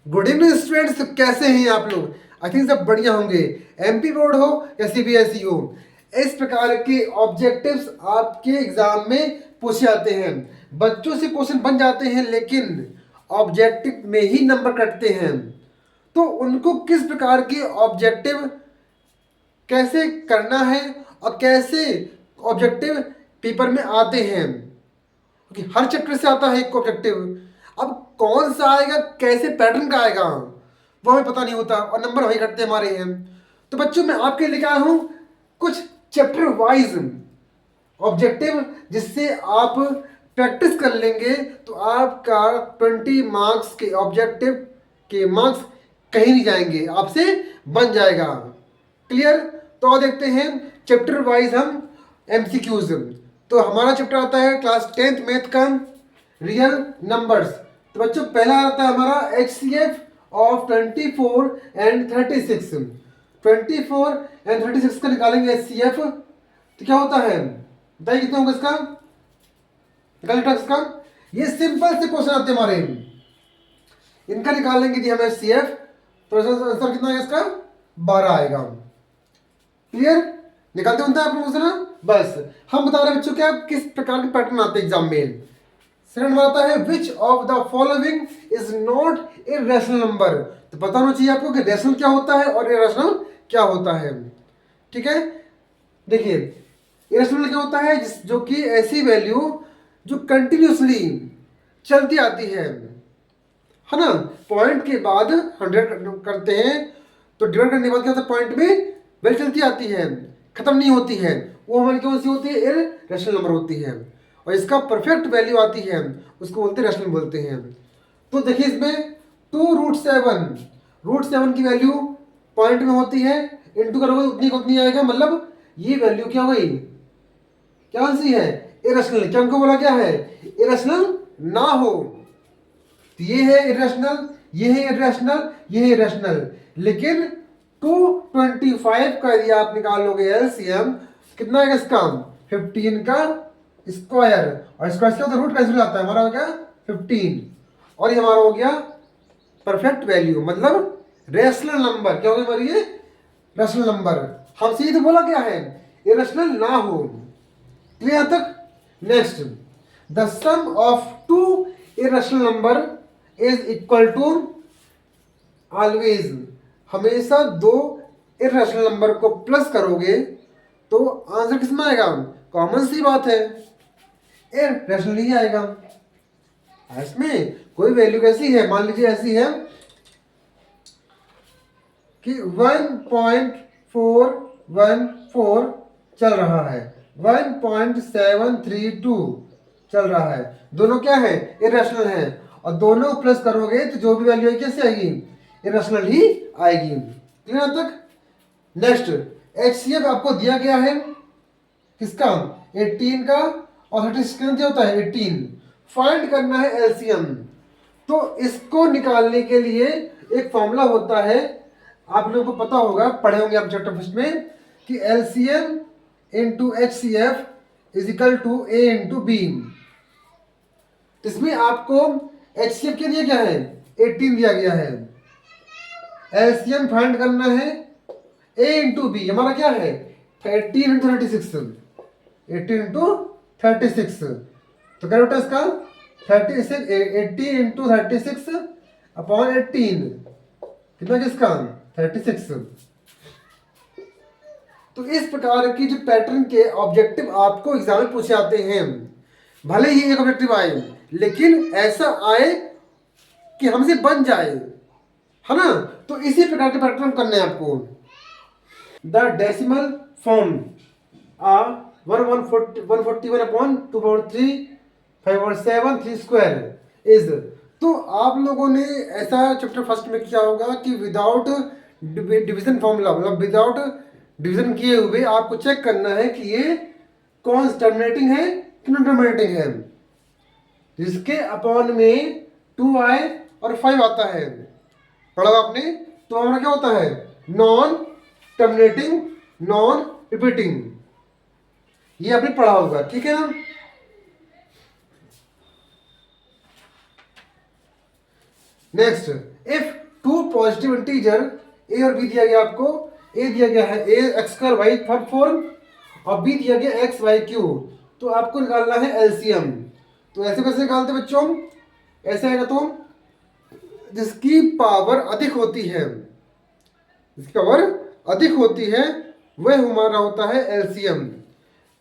Good evening students, कैसे हैं आप लोग? आई थिंक सब बढ़िया होंगे। एमपी बोर्ड हो या सीबीएसई हो, इस प्रकार के ऑब्जेक्टिव्स आपके एग्जाम में पूछे जाते हैं। बच्चों से क्वेश्चन बन जाते हैं लेकिन ऑब्जेक्टिव में ही नंबर कटते हैं। तो उनको किस प्रकार के ऑब्जेक्टिव कैसे करना है और कैसे ऑब्जेक्टिव पेपर में आते हैं, क्योंकि हर चैप्टर से आता है एक ऑब्जेक्टिव। अब कौन सा आएगा, कैसे पैटर्न का आएगा, वो हमें पता नहीं होता और नंबर वही कटते हमारे हैं। तो बच्चों मैं आपके लेकर आया हूँ कुछ चैप्टर वाइज ऑब्जेक्टिव, जिससे आप प्रैक्टिस कर लेंगे तो आपका 20 मार्क्स के ऑब्जेक्टिव के मार्क्स कहीं नहीं जाएंगे, आपसे बन जाएगा। क्लियर? तो और देखते हैं चैप्टर वाइज हम एमसीक्यूज। तो हमारा चैप्टर आता है क्लास 10th मैथ का रियल नंबर्स। तो बच्चों पहला आता है हमारा HCF ऑफ 24 एंड 36। 24 एंड 36 का निकालेंगे HCF। तो क्या होता है बताइए, कितना होगा इसका? निकालिए इसका। ये सिंपल से क्वेश्चन आते हैं हमारे, इनका निकालेंगे जी हम HCF। तो आंसर कितना है इसका? 12 आएगा। क्लियर? निकालते होता है आप लोगों से ना। बस हम बता रहे हैं बच्चों क्या किस प्रकार के पैटर्न आते हैं एग्जाम में। सेकंड नंबर आता है which of the following is not a rational number. तो पता होना चाहिए आपको कि रैशनल क्या होता है और इरेशनल क्या होता है। ठीक है, देखिए इरेशनल क्या होता है, जो कि ऐसी वैल्यू जो कंटिन्यूसली चलती आती है ना। पॉइंट के बाद 100 करते हैं तो डिवाइड करने के बाद क्या होता है, पॉइंट में वैल्यू चलती आती है, खत्म नहीं होती है। वो हमारी कौन सी होती है? इरेशनल नंबर होती है। और इसका परफेक्ट वैल्यू आती है, उसको बोलते हैं रैशनल बोलते हैं। तो देखिए इसमें 2√7, √7 की वैल्यू पॉइंट में होती है, इंटू करोगे उतनी को उतनी आएगा, मतलब ये वैल्यू क्या हुई, क्या सी है? इरेशनल। क्या उनको बोला क्या है? इरेशनल ना हो। तो ये है इरेशनल, ये है इरेशनल, ये है इरेशनल। लेकिन 225 का यदि आप निकालोगे एलसीएम, कितना है इसका? 15 का स्क्वायर। और स्क्वायर से तो रूट कैंसिल आता है, हमारा हो गया 15। और ये हमारा हो गया परफेक्ट वैल्यू, मतलब रेशनल नंबर। क्या हो गया हमारी? ये रेशनल नंबर। हमसे ये तो बोला क्या है? इरेशनल ना हो। क्लियर तक? Next, the sum of two irrational number is equal to always. हमेशा दो इरेशनल नंबर को प्लस करोगे तो आंसर किस में आएगा? कॉमन सी बात है, इरेशनल ही आएगा। इसमें कोई वैल्यू कैसी है, मान लीजिए ऐसी है कि 1.414 चल रहा है, 1.732 चल रहा है, दोनों क्या है? इरेशनल है। और दोनों प्लस करोगे तो जो भी वैल्यू आएगी कैसे आएगी? इरेशनल ही आएगी। क्लियर तक? नेक्स्ट, HCF आपको दिया गया है किसका? 18 का, और 36 क्या होता है? 18। फाइंड करना है एलसीएम। तो इसको निकालने के लिए एक फॉर्मूला होता है, आप लोगों को पता होगा, पढ़े होंगे आप चैप्टर फर्स्ट में, कि LCM into HCF is equal to A into B। इसमें आपको HCF के लिए क्या है? 18 दिया गया है। एलसीएम फाइंड करना है A इंटू B, हमारा क्या है? 18 इंटू 36, 18 इंटू 36। तो क्या होता है इसका? 36, 80 इंटू 36 अपॉन 18, कितना किसका? 36। तो इस प्रकार की जो पैटर्न के ऑब्जेक्टिव आपको एग्जाम में पूछे आते हैं, भले ही एक ऑब्जेक्टिव आए लेकिन ऐसा आए कि हमसे बन जाए, है ना। तो इसी प्रकार के पैटर्न करने हैं आपको। The decimal form 141 upon 2/3 5/7 3 square is. तो आप लोगों ने ऐसा चैप्टर फर्स्ट में किया होगा कि विदाउट डिवीजन फॉर्मूला, मतलब विदाउट डिवीजन किए हुए आपको चेक करना है कि ये कौन टर्मिनेटिंग है कि नॉन टर्मिनेटिंग है। जिसके अपॉन में 2 आए और 5 आता है, पढ़ा आपने, तो हमारा क्या होता है? Non terminating, non repeating. ये आपने पढ़ा होगा, ठीक है ना। Next, if positive integer a और बी दिया गया आपको, ए दिया गया है a x square y third form और बी दिया गया एक्स वाई क्यू, तो आपको निकालना है एलसीएम। तो ऐसे कैसे निकालते बच्चों, ऐसे आएगा तो जिसकी पावर अधिक होती है, जिसकी पावर अधिक होती है वह हमारा होता है एलसीएम।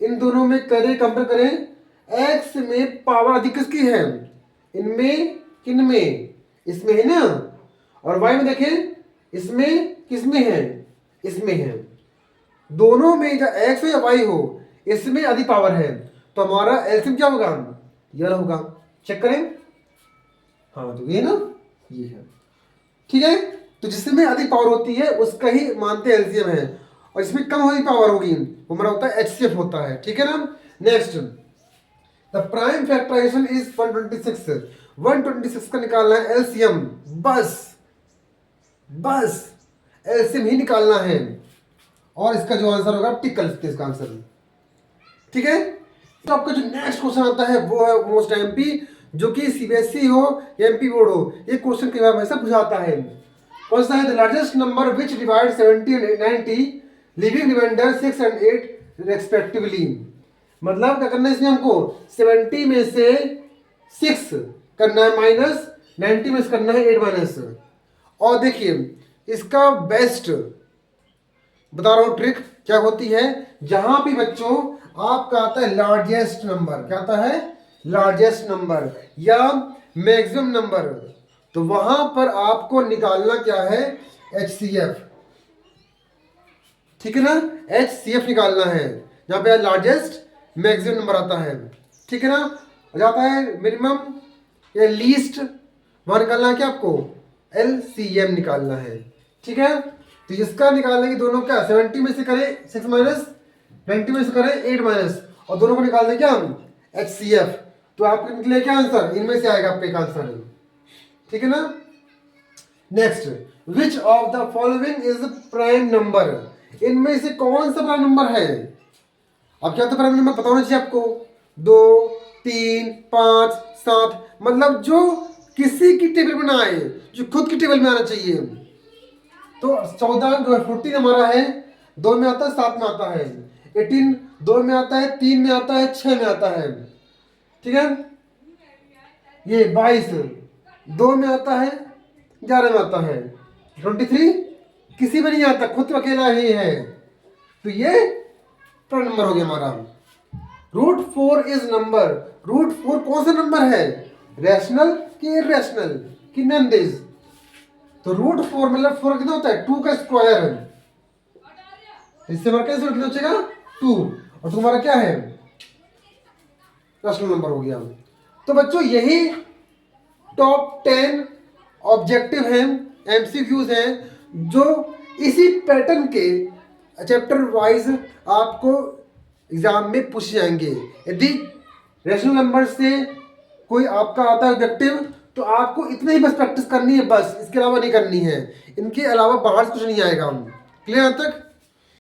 इन दोनों में करें, कंपेयर करें, एक्स में पावर अधिक किसकी है, इनमें किनमें, इसमें है ना, और वाई में देखें इसमें किसमें है, इसमें है। दोनों में या एक्स हो या वाई हो, इसमें अधिक पावर है, तो हमारा एलसीएम क्या होगा, यह होगा। चेक करें, हाँ तो ये ना, ये है, ठीक है। तो जिसमें अधिक पावर होती है उसका ही मानते हैं एलसीएम है, और इसमें कम होगी पावर होगी वो हमारा होता है एचसीएफ होता है, ठीक है ना। Next, the prime factorization is 126। 126 का निकालना है एलसीएम, बस एलसीएम ही निकालना है, और इसका जो आंसर होगा टिक कर सकते हैं इसका आंसर, ठीक है। तो आपका जो नेक्स्ट क्वेश्चन आता है वो है मोस्ट एमपी, जो कि सीबीएसई हो या एमपी बोर्ड हो, ये क्वेश्चन कई बार वैसा पूछाता है। कौन सा है, the largest number which divide 70 and 90 living reminder 6 and 8 respectively. मतलब क्या करना है इसमें, हमको 70 में से 6 करना है माइनस, 90 में से करना है 8 माइनस। और देखिए इसका बेस्ट बता रहा हूं ट्रिक क्या होती है, जहां भी बच्चों आपका आता है लार्जेस्ट नंबर, क्या आता है, लार्जेस्ट नंबर या मैक्सिमम नंबर, तो वहां पर आपको निकालना क्या है, एचसीएफ, ठीक है ना, एचसीएफ निकालना है, जहां पे लार्जेस्ट मैक्सिमम नंबर आता है, ठीक है ना। जाता है मिनिमम या लीस्ट, वहां निकालना है क्या आपको, एलसीएम निकालना है, ठीक है। तो इसका निकालने की दोनों का 70 में से करें 6 माइनस, 90 में से करें 8 माइनस, और दोनों को निकाल दें क्या हम, एचसीएफ। तो आपके निकले क्या आंसर, इनमें से आएगा आपका एक आंसर, ठीक है ना। Next, which of the following is prime number, इनमें से कौन सा प्राइम नंबर है। अब क्या होता है प्राइम नंबर, पता होना चाहिए आपको, 2 3 5 7, मतलब जो किसी की टेबल में ना आए, जो खुद की टेबल में आना चाहिए। तो 14 जो 14 हमारा है, 2 में आता है 7 में आता है, 18 2 में आता है, 3 में आता है, 6 में आता है, ठीक है। ये 22 2 में आता है, 11 में आता है, 23 किसी में नहीं आता, खुद अकेला ही है, तो ये प्राइम नंबर हो गया हमारा। √4 इज नंबर, √4 कौन सा नंबर है, रैशनल कि इरेशनल कि नॉन-बेस। तो √4 मतलब 4 कितना होता है, 2 का स्क्वायर, इससे हमारा कैसे कितना बचेगा 2, और तुम्हारा क्या है, रैशनल नंबर हो गया। तो बच्चों यही टॉप 10 ऑब्जेक्टिव हैं, एमसीक्यूज हैं, जो इसी पैटर्न के चैप्टर वाइज आपको एग्जाम में पूछे जाएंगे। यदि रैशनल नंबर से कोई आपका आता है ऑब्जेक्टिव, तो आपको इतना ही बस प्रैक्टिस करनी है, बस इसके अलावा नहीं करनी है, इनके अलावा बाहर से कुछ नहीं आएगा। क्लियर यहाँ तक।